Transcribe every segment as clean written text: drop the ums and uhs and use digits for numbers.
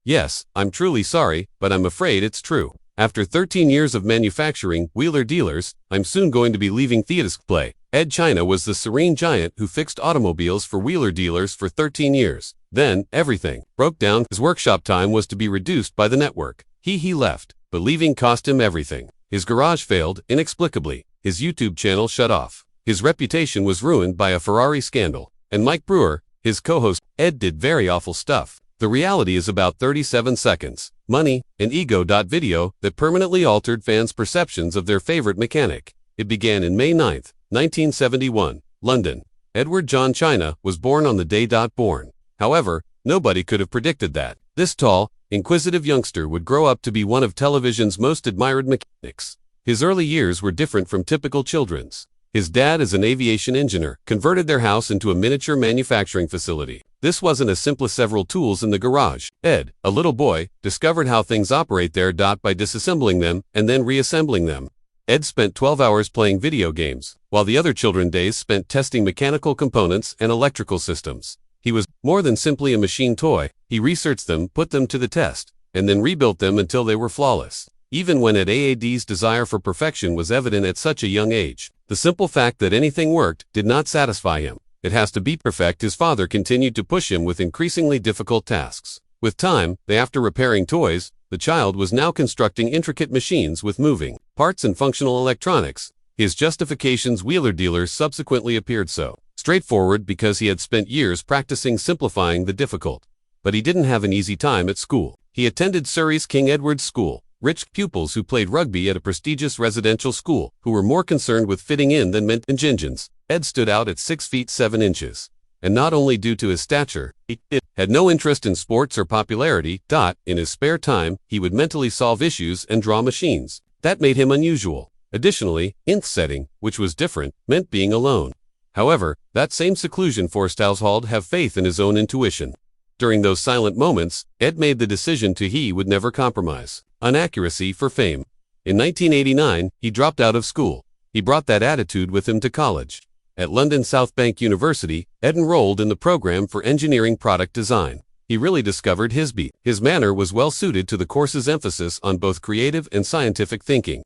Yes, I'm truly sorry, but I'm afraid it's true. After 13 years of manufacturing wheeler dealers, I'm soon going to be leaving display. Edd China was the serene giant who fixed automobiles for wheeler dealers for 13 years. Then, everything broke down. His workshop time was to be reduced by the network. He left, but leaving cost him everything. His garage failed, inexplicably. His YouTube channel shut off. His reputation was ruined by a Ferrari scandal. And Mike Brewer, his co-host, Ed did very awful stuff. The reality is about 37 seconds. Money, and ego. Video that permanently altered fans' perceptions of their favorite mechanic. It began in May 9, 1971, London. Edward John China was born on the day. Born. However, nobody could have predicted that this tall, inquisitive youngster would grow up to be one of television's most admired mechanics. His early years were different from typical children's. His dad, as an aviation engineer, converted their house into a miniature manufacturing facility. This wasn't as simple as several tools in the garage. Ed, a little boy, discovered how things operate there. By disassembling them and then reassembling them. Ed spent 12 hours playing video games, while the other children days spent testing mechanical components and electrical systems. He was more than simply a machine toy. He researched them, put them to the test, and then rebuilt them until they were flawless. Even when Ed's desire for perfection was evident at such a young age, the simple fact that anything worked did not satisfy him. It has to be perfect. His father continued to push him with increasingly difficult tasks. With time, after repairing toys, the child was now constructing intricate machines with moving parts and functional electronics. His justifications wheeler dealers subsequently appeared so straightforward because he had spent years practicing simplifying the difficult. But he didn't have an easy time at school. He attended Surrey's King Edward's School. Rich pupils who played rugby at a prestigious residential school, who were more concerned with fitting in than meant engines. Ed stood out at 6 feet 7 inches. And not only due to his stature, he had no interest in sports or popularity. In his spare time, he would mentally solve issues and draw machines. That made him unusual. Additionally, setting, which was different, meant being alone. However, that same seclusion forced Oswald to have faith in his own intuition. During those silent moments, Ed made the decision he would never compromise inaccuracy for fame. In 1989, he dropped out of school. He brought that attitude with him to college. At London South Bank University, Ed enrolled in the program for engineering product design. He really discovered his beat. His manner was well suited to the course's emphasis on both creative and scientific thinking.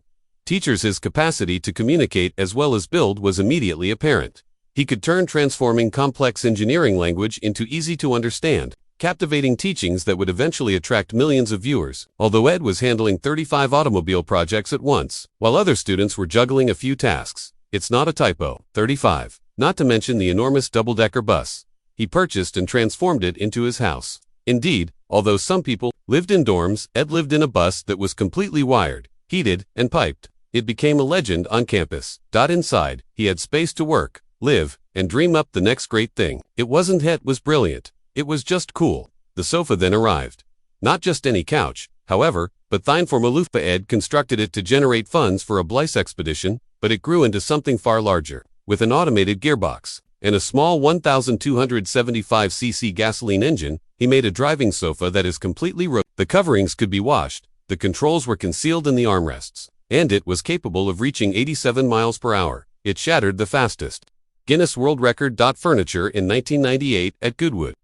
Teachers' his capacity to communicate as well as build was immediately apparent. He could turn transforming complex engineering language into easy-to-understand, captivating teachings that would eventually attract millions of viewers. Although Ed was handling 35 automobile projects at once, while other students were juggling a few tasks. It's not a typo, 35. Not to mention the enormous double-decker bus he purchased and transformed it into his house. Indeed, although some people lived in dorms, Ed lived in a bus that was completely wired, heated, and piped. It became a legend on campus. Inside, he had space to work, live, and dream up the next great thing. It wasn't Ed was brilliant. It was just cool. The sofa then arrived. Not just any couch, however, but thine for Malufpa. Ed constructed it to generate funds for a Bliss expedition, but it grew into something far larger. With an automated gearbox and a small 1,275cc gasoline engine, he made a driving sofa that is completely The coverings could be washed, the controls were concealed in the armrests, and it was capable of reaching 87 miles per hour. It shattered the fastest Guinness World Record. Furniture in 1998 at Goodwood.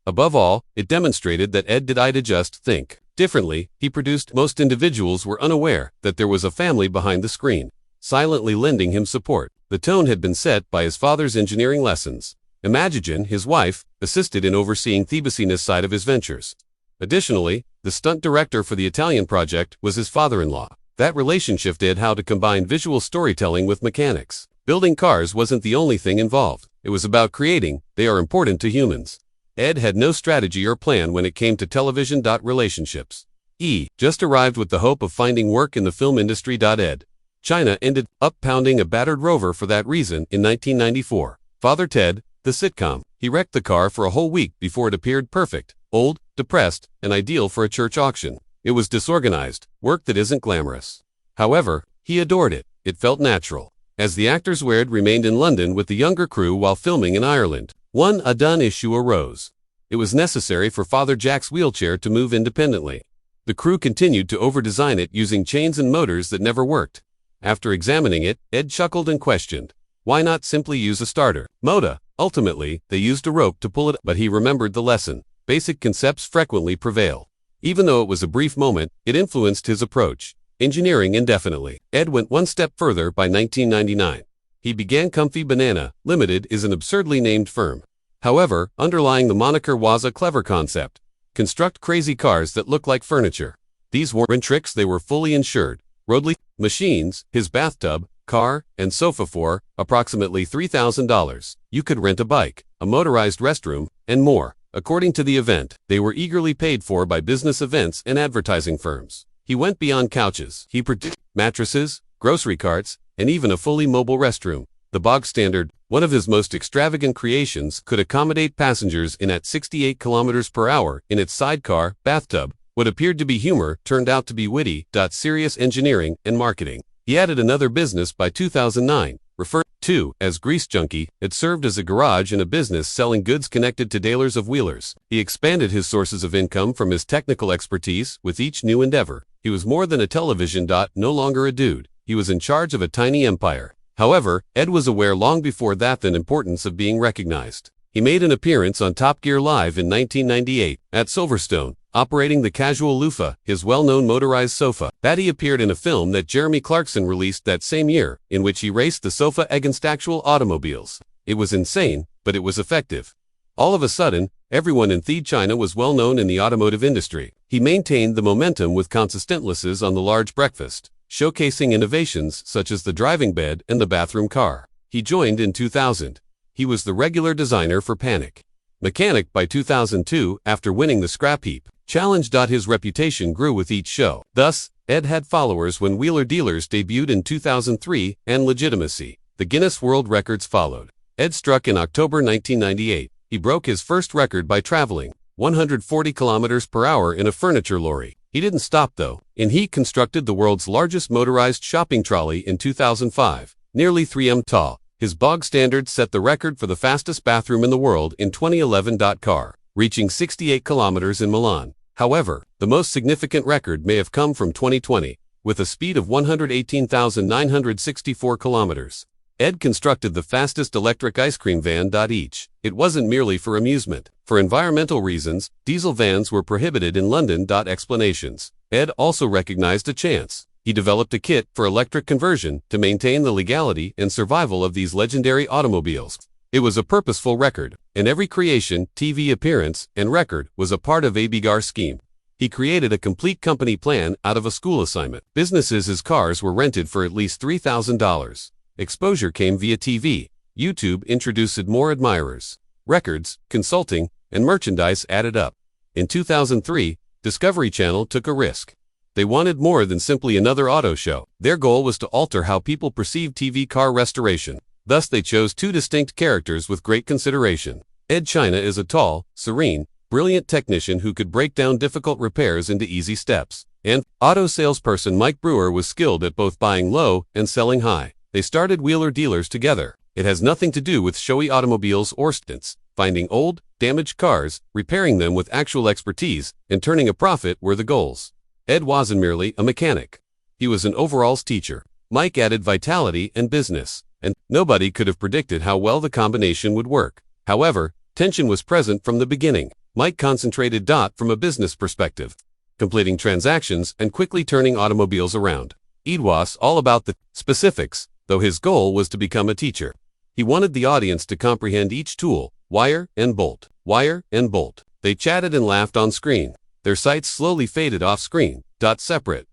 Above all, it demonstrated that Ed did just think differently. He produced. Most individuals were unaware that there was a family behind the screen, silently lending him support. The tone had been set by his father's engineering lessons. Imogen, his wife, assisted in overseeing the business side of his ventures. Additionally, the stunt director for the Italian project was his father-in-law. That relationship did how to combine visual storytelling with mechanics. Building cars wasn't the only thing involved. It was about creating. They are important to humans. Ed had no strategy or plan when it came to television. Relationships. He just arrived with the hope of finding work in the film industry. Edd China ended up pounding a battered Rover for that reason in 1994. Father Ted, the sitcom. He wrecked the car for a whole week before it appeared perfect, old, depressed, and ideal for a church auction. It was disorganized, work that isn't glamorous. However, he adored it. It felt natural. As the actors remained in London with the younger crew while filming in Ireland, a done issue arose. It was necessary for Father Jack's wheelchair to move independently. The crew continued to over-design it using chains and motors that never worked. After examining it, Ed chuckled and questioned, why not simply use a starter motor? Ultimately, they used a rope to pull it, but he remembered the lesson. Basic concepts frequently prevail. Even though it was a brief moment, it influenced his approach. Engineering indefinitely. Edd went one step further by 1999. He began Comfy Banana Limited is an absurdly named firm. However, underlying the moniker was a clever concept. Construct crazy cars that look like furniture. These weren't tricks, they were fully insured. Roadly machines, his bathtub, car, and sofa for approximately $3,000. You could rent a bike, a motorized restroom, and more. According to the event, they were eagerly paid for by business events and advertising firms. He went beyond couches. He produced mattresses, grocery carts, and even a fully mobile restroom. The bog standard, one of his most extravagant creations, could accommodate passengers in at 68 kilometers per hour in its sidecar bathtub. What appeared to be humor turned out to be witty. Serious engineering and marketing. He added another business by 2009, referred to as Grease Junkie. It served as a garage and a business selling goods connected to dealers of wheelers. He expanded his sources of income from his technical expertise with each new endeavor. He was more than a television. No longer a dude. He was in charge of a tiny empire. However, Edd was aware long before that the importance of being recognized. He made an appearance on Top Gear Live in 1998 at Silverstone, operating the casual loofah, his well-known motorized sofa. He appeared in a film that Jeremy Clarkson released that same year, in which he raced the sofa against actual automobiles. It was insane, but it was effective. All of a sudden, everyone in Edd China was well known in the automotive industry. He maintained the momentum with consistent lisses on the large breakfast, showcasing innovations such as the driving bed and the bathroom car. He joined in 2000. He was the regular designer for Panic Mechanic by 2002 after winning the Scrap Heap Challenge. His reputation grew with each show. Thus, Edd had followers when Wheeler Dealers debuted in 2003, and legitimacy. The Guinness World Records followed. Edd struck in October 1998. He broke his first record by traveling 140 kilometers per hour in a furniture lorry. He didn't stop though. He constructed the world's largest motorized shopping trolley in 2005, nearly 3 m tall. His bog standard set the record for the fastest bathroom in the world in 2011. Car, reaching 68 kilometers in Milan. However, the most significant record may have come from 2020, with a speed of 118,964 kilometers. Edd constructed the fastest electric ice cream van. It wasn't merely for amusement. For environmental reasons, diesel vans were prohibited in London. Explanations. Edd also recognized a chance. He developed a kit for electric conversion to maintain the legality and survival of these legendary automobiles. It was a purposeful record, and every creation, TV appearance, and record was a part of a bigger scheme. He created a complete company plan out of a school assignment. Businesses, his cars were rented for at least $3,000. Exposure came via TV. YouTube introduced more admirers. Records, consulting, and merchandise added up. In 2003, Discovery Channel took a risk. They wanted more than simply another auto show. Their goal was to alter how people perceive TV car restoration. Thus they chose two distinct characters with great consideration. Edd China is a tall, serene, brilliant technician who could break down difficult repairs into easy steps. And auto salesperson Mike Brewer was skilled at both buying low and selling high. They started Wheeler Dealers together. It has nothing to do with showy automobiles or stunts. Finding old, damaged cars, repairing them with actual expertise, and turning a profit were the goals. Edd wasn't merely a mechanic. He was an overalls teacher. Mike added vitality and business, and nobody could have predicted how well the combination would work. However, tension was present from the beginning. Mike concentrated from a business perspective, completing transactions and quickly turning automobiles around. Edd was all about the specifics, though his goal was to become a teacher. He wanted the audience to comprehend each tool, wire and bolt, wire and bolt. They chatted and laughed on screen. Their sights slowly faded off screen. Separate.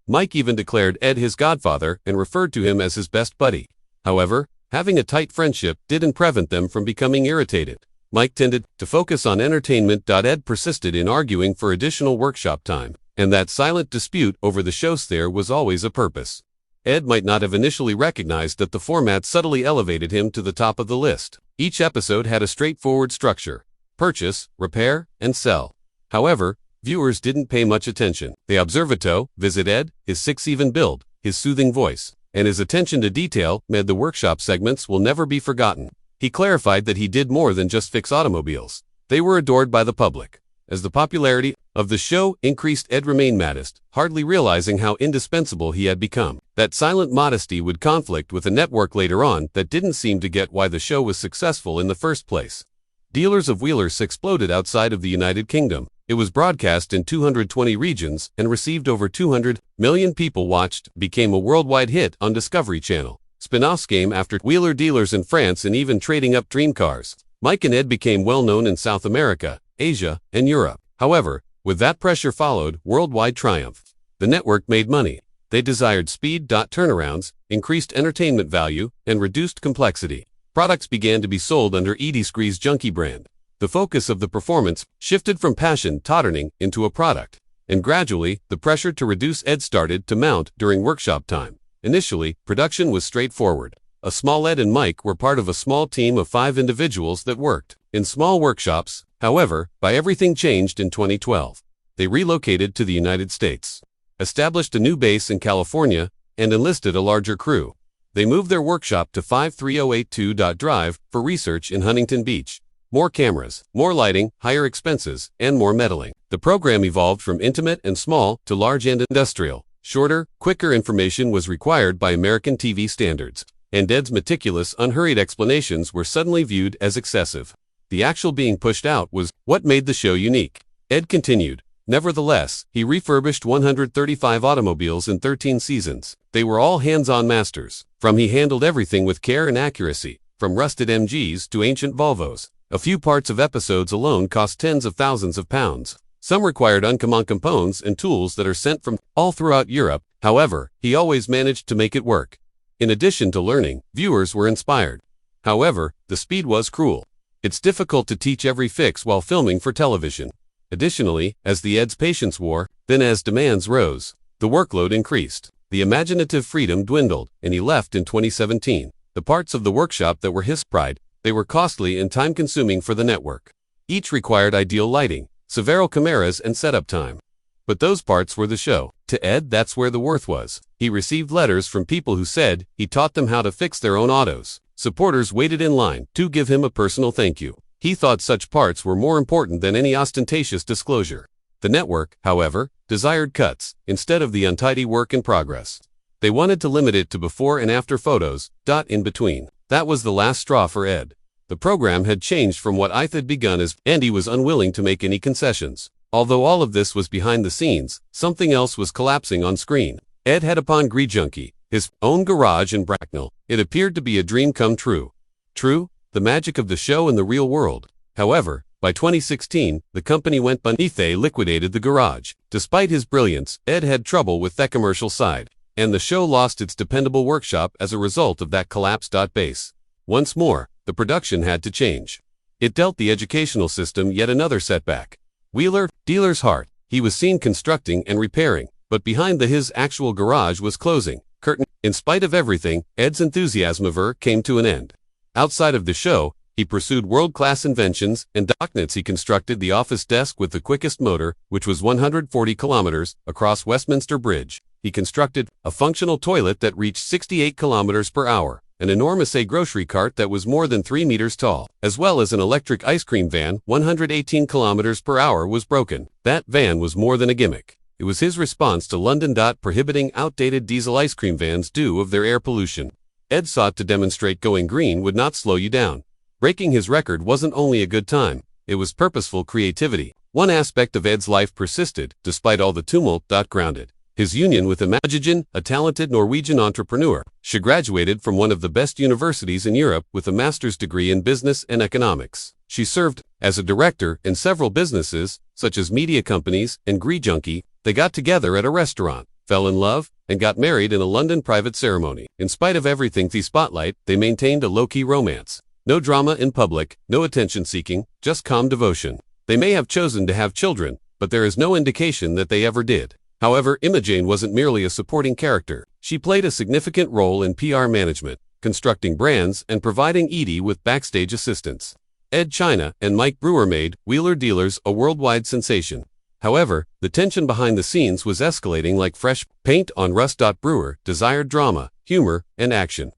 Mike even declared Edd his godfather and referred to him as his best buddy. However, having a tight friendship didn't prevent them from becoming irritated. Mike tended to focus on entertainment. Edd persisted in arguing for additional workshop time, and that silent dispute over the shows there was always a purpose. Edd might not have initially recognized that the format subtly elevated him to the top of the list. Each episode had a straightforward structure: purchase, repair, and sell. However, viewers didn't pay much attention. They observed visit Edd, his six-even build, his soothing voice, and his attention to detail made the workshop segments will never be forgotten. He clarified that he did more than just fix automobiles. They were adored by the public. As the popularity of the show increased, Edd remained modest, hardly realizing how indispensable he had become. That silent modesty would conflict with a network later on that didn't seem to get why the show was successful in the first place. Dealers of Wheelers exploded outside of the United Kingdom. It was broadcast in 220 regions and received over 200 million people watched, became a worldwide hit on Discovery Channel. Spin-offs came after Wheeler Dealers in France and even trading up dream cars. Mike and Edd became well known in South America, Asia, and Europe. However, with that pressure followed worldwide triumph. The network made money. They desired speed. Turnarounds, increased entertainment value, and reduced complexity. Products began to be sold under Edd China's Junkie brand. The focus of the performance shifted from passion tottering into a product. And gradually, the pressure to reduce Edd started to mount during workshop time. Initially, production was straightforward. A small Edd and Mike were part of a small team of 5 individuals that worked in small workshops. However, everything changed in 2012. They relocated to the United States, established a new base in California, and enlisted a larger crew. They moved their workshop to 53082 Drive for research in Huntington Beach. More cameras, more lighting, higher expenses, and more meddling. The program evolved from intimate and small to large and industrial. Shorter, quicker information was required by American TV standards, and Edd's meticulous, unhurried explanations were suddenly viewed as excessive. The actual being pushed out was what made the show unique. Edd continued. Nevertheless, he refurbished 135 automobiles in 13 seasons. They were all hands-on masters. He handled everything with care and accuracy, from rusted MGs to ancient Volvos. A few parts of episodes alone cost tens of thousands of pounds. Some required uncommon components and tools that are sent from all throughout Europe. However, he always managed to make it work. In addition to learning, viewers were inspired. However, the speed was cruel. It's difficult to teach every fix while filming for television. Additionally, as the Edd's patience wore, then as demands rose, the workload increased. The imaginative freedom dwindled, and he left in 2017. The parts of the workshop that were his pride, they were costly and time-consuming for the network. Each required ideal lighting, several cameras, and setup time. But those parts were the show. To Edd, that's where the worth was. He received letters from people who said he taught them how to fix their own autos. Supporters waited in line to give him a personal thank you. He thought such parts were more important than any ostentatious disclosure. The network, however, desired cuts instead of the untidy work in progress. They wanted to limit it to before and after photos. In between. That was the last straw for Edd. The program had changed from what had begun as, and he was unwilling to make any concessions. Although all of this was behind the scenes, something else was collapsing on screen. Edd had upon Junkie, his own garage in Bracknell. It appeared to be a dream come true. True, the magic of the show in the real world. However, by 2016, the company went beneath. They liquidated the garage. Despite his brilliance, Edd had trouble with that commercial side, and the show lost its dependable workshop as a result of that collapse. Base. Once more, the production had to change. It dealt the educational system yet another setback. Wheeler Dealer's heart. He was seen constructing and repairing, but behind his actual garage was closing. Curtain. In spite of everything, Edd's enthusiasm came to an end. Outside of the show, he pursued world-class inventions and documents. He constructed the office desk with the quickest motor, which was 140 kilometers, across Westminster Bridge. He constructed a functional toilet that reached 68 kilometers per hour, an enormous grocery cart that was more than 3 meters tall, as well as an electric ice cream van. 118 kilometers per hour was broken. That van was more than a gimmick. It was his response to London. Prohibiting outdated diesel ice cream vans due of their air pollution. Edd sought to demonstrate going green would not slow you down. Breaking his record wasn't only a good time, it was purposeful creativity. One aspect of Edd's life persisted, despite all the tumult. Grounded. His union with Imogen, a talented Norwegian entrepreneur. She graduated from one of the best universities in Europe with a master's degree in business and economics. She served as a director in several businesses, such as media companies and Junkie. They got together at a restaurant, fell in love, and got married in a London private ceremony. In spite of everything the spotlight, they maintained a low-key romance. No drama in public, no attention-seeking, just calm devotion. They may have chosen to have children, but there is no indication that they ever did. However, Imogen wasn't merely a supporting character. She played a significant role in PR management, constructing brands, and providing Edd with backstage assistance. Edd China and Mike Brewer made Wheeler Dealers a worldwide sensation. However, the tension behind the scenes was escalating like fresh paint on rust. Brewer desired drama, humor, and action.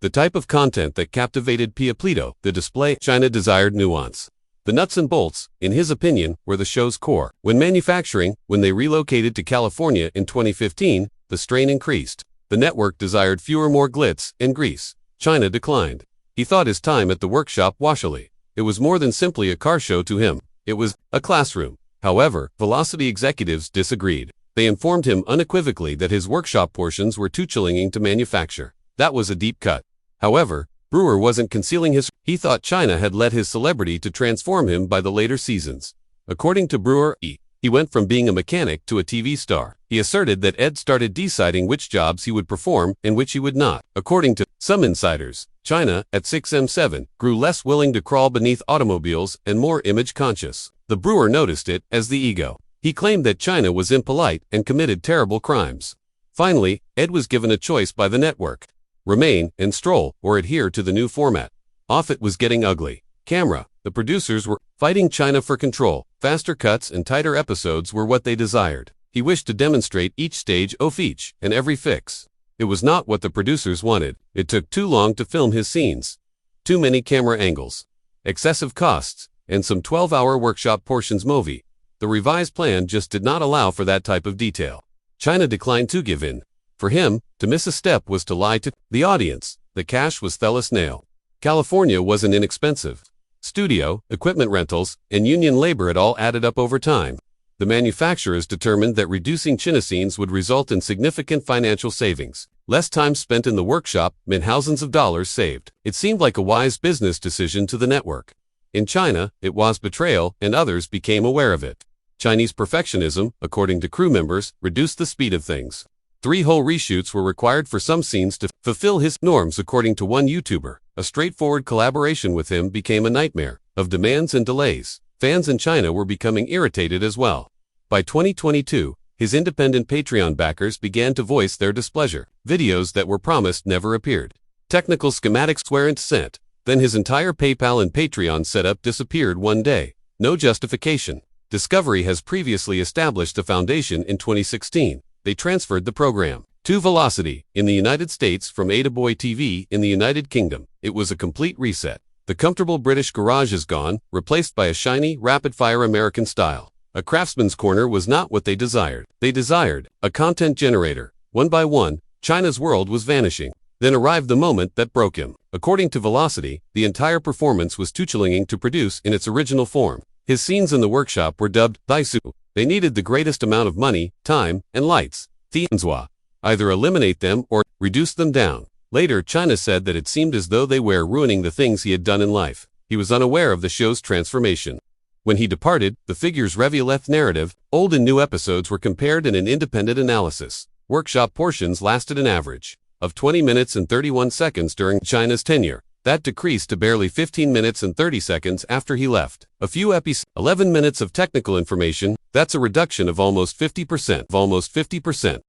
The type of content that captivated Pleto, the display. China desired nuance. The nuts and bolts, in his opinion, were the show's core. When they relocated to California in 2015, the strain increased. The network desired more glitz and grease. China declined. He thought his time at the workshop washily. It was more than simply a car show to him. It was a classroom. However, Velocity executives disagreed. They informed him unequivocally that his workshop portions were too challenging to manufacture. That was a deep cut. However, Brewer wasn't concealing he thought China had let his celebrity to transform him by the later seasons. According to Brewer, he went from being a mechanic to a TV star. He asserted that Edd started deciding which jobs he would perform and which he would not. According to some insiders, China, at 6M7, grew less willing to crawl beneath automobiles and more image-conscious. The Brewer noticed it as the ego. He claimed that China was impolite and committed terrible crimes. Finally, Edd was given a choice by the network: remain and stroll, or adhere to the new format. Off it was getting ugly. Camera. The producers were fighting China for control. Faster cuts and tighter episodes were what they desired. He wished to demonstrate each stage of each and every fix. It was not what the producers wanted. It took too long to film his scenes. Too many camera angles. Excessive costs, and some 12-hour workshop portions movie. The revised plan just did not allow for that type of detail. China declined to give in. For him, to miss a step was to lie to the audience. The cash was thelus nail. California wasn't inexpensive. Studio, equipment rentals, and union labor had all added up over time. The manufacturers determined that reducing China scenes would result in significant financial savings. Less time spent in the workshop meant thousands of dollars saved. It seemed like a wise business decision to the network. In China, it was betrayal, and others became aware of it. Chinese perfectionism, according to crew members, reduced the speed of things. 3 whole reshoots were required for some scenes to fulfill his norms, according to one YouTuber. A straightforward collaboration with him became a nightmare of demands and delays. Fans in China were becoming irritated as well. By 2022, his independent Patreon backers began to voice their displeasure. Videos that were promised never appeared. Technical schematics weren't sent. Then his entire PayPal and Patreon setup disappeared one day. No justification. Discovery has previously established a foundation in 2016. They transferred the program to Velocity in the United States from Adaboy TV in the United Kingdom. It was a complete reset. The comfortable British garage is gone, replaced by a shiny, rapid-fire American style. A craftsman's corner was not what they desired. They desired a content generator. One by one, China's world was vanishing. Then arrived the moment that broke him. According to Velocity, the entire performance was too challenging to produce in its original form. His scenes in the workshop were dubbed Daisu. They needed the greatest amount of money, time, and lights. Thienzwa. Either eliminate them or reduce them down. Later, China said that it seemed as though they were ruining the things he had done in life. He was unaware of the show's transformation. When he departed, the figure's Relocation narrative, old and new episodes were compared in an independent analysis. Workshop portions lasted an average of 20 minutes and 31 seconds during China's tenure. That decreased to barely 15 minutes and 30 seconds after he left. A few episodes, 11 minutes of technical information, that's a reduction of almost 50%.